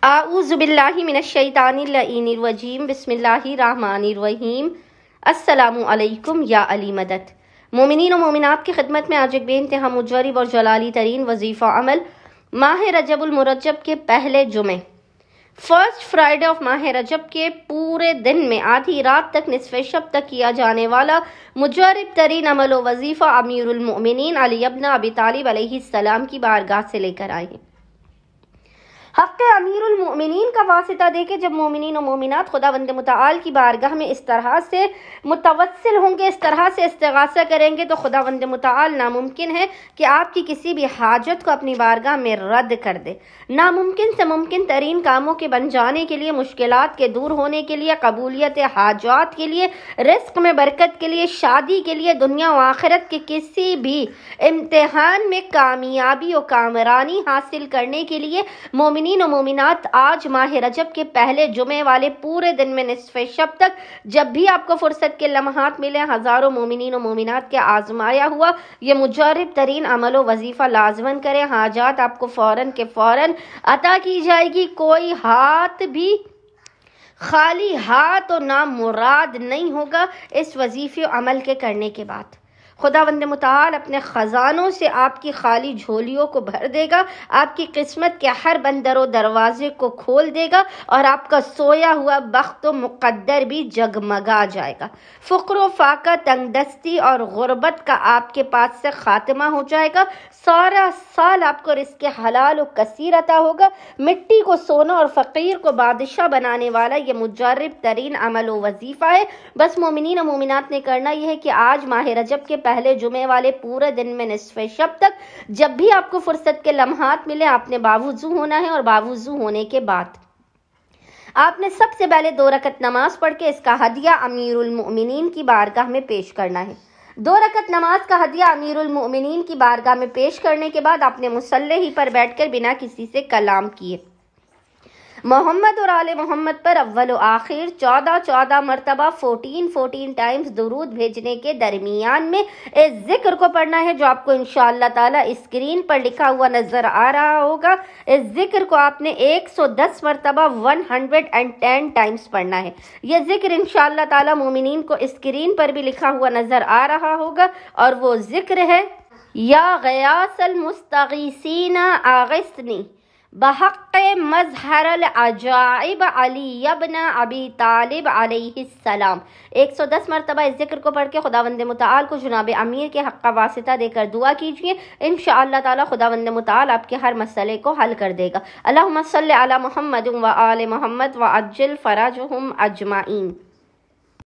اعوذ باللہ من الشیطان اللعین الرجیم بسم اللہ الرحمن الرحیم السلام علیکم یا علی مدد۔ مومنین و مومنات کی خدمت میں آج ایک بے انتہا مجرب اور جلالی ترین وظیفہ عمل ماہ رجب المرجب کے پہلے جمعے، فرسٹ فرائیڈے آف ماہ رجب کے پورے دن میں آدھی رات تک نصف شب تک کیا جانے والا مجرب ترین عمل و وظیفہ امیر المؤمنین علی ابن ابی طالب علیہ السلام کی بارگاہ سے لے کر آئے ہیں۔ حق امیر المؤمنین کا واسطہ دے کے جب مومنین و مومنات خداوند متعال کی بارگاہ میں اس طرح سے متوسل ہوں گے، اس طرح سے استغاثہ کریں گے، تو خداوند متعال ناممکن ہے کہ آپ کی کسی بھی حاجت کو اپنی بارگاہ میں رد کر دے۔ ناممکن سے ممکن ترین کاموں کے بن جانے کے لیے، مشکلات کے دور ہونے کے لیے، قبولیت حاجات کے لیے، رزق میں برکت کے لیے، شادی کے لیے، دنیا و آخرت کے کسی بھی امتحان میں کامیابی و کامرانی حاصل کرنے کے لیے مومنین و مومنات آج ماہ رجب کے پہلے جمعے والے پورے دن میں نصف شب تک جب بھی آپ کو فرصت کے لمحات ملے، ہزاروں مومنین و مومنات کے آزمایا ہوا یہ مجرب ترین عمل و وظیفہ لازماً کریں۔ حاجات آپ کو فوراً کے فوراً عطا کی جائے گی، کوئی ہاتھ بھی خالی ہاتھ و نامراد نہیں ہوگا اس وظیفے و عمل کے کرنے کے بعد۔ خداوند متعال اپنے خزانوں سے آپ کی خالی جھولیوں کو بھر دے گا، آپ کی قسمت کے ہر بندر و دروازے کو کھول دے گا اور آپ کا سویا ہوا بخت و مقدر بھی جگمگا جائے گا۔ فقر و فاقہ، تنگ دستی اور غربت کا آپ کے پاس سے خاتمہ ہو جائے گا۔ سارا سال آپ کو رزق حلال و کثیر عطا ہوگا۔ مٹی کو سونا اور فقیر کو بادشاہ بنانے والا یہ مجرب ترین عمل و وظیفہ ہے۔ بس مومنین و مومنات نے کرنا یہ ہے کہ آج ماہ رجب کے پہلے جمعے والے پورے دن میں نصف شب تک جب بھی آپ کو فرصت کے لمحات ملے، آپ نے باوضو ہونا ہے، اور باوضو ہونے کے بعد آپ نے سب سے پہلے 2 رکعت نماز پڑھ کے اس کا ہدیہ امیر المؤمنین کی بارگاہ میں پیش کرنا ہے۔ 2 رکعت نماز کا ہدیہ امیر المؤمنین کی بارگاہ میں پیش کرنے کے بعد آپ نے مصلی ہی پر بیٹھ کر بنا کسی سے کلام کیے محمد اور آل محمد پر اول و آخر 14 مرتبہ 14 ٹائمز درود بھیجنے کے درمیان میں اس ذکر کو پڑھنا ہے جو آپ کو انشاءاللہ تعالی اسکرین پر لکھا ہوا نظر آ رہا ہوگا۔ اس ذکر کو آپ نے 110 مرتبہ 110 ٹائمز پڑھنا ہے۔ یہ ذکر انشاءاللہ تعالی مومنین کو اسکرین پر بھی لکھا ہوا نظر آ رہا ہوگا، اور وہ ذکر ہے یا غیاث المستغیثین اغثنی بحق مظہر العجائب علی ابن ابی طالب علیہ السلام۔ 110 مرتبہ اس ذکر کو پڑھ کے خداوند متعال کو جناب امیر کے حق کا واسطہ دے کر دعا کیجیے، انشاءاللہ تعالی خداوند متعال آپ کے ہر مسئلے کو حل کر دے گا۔ اللہم صلی علی محمد و آل محمد وعجل فرجہم اجمعین۔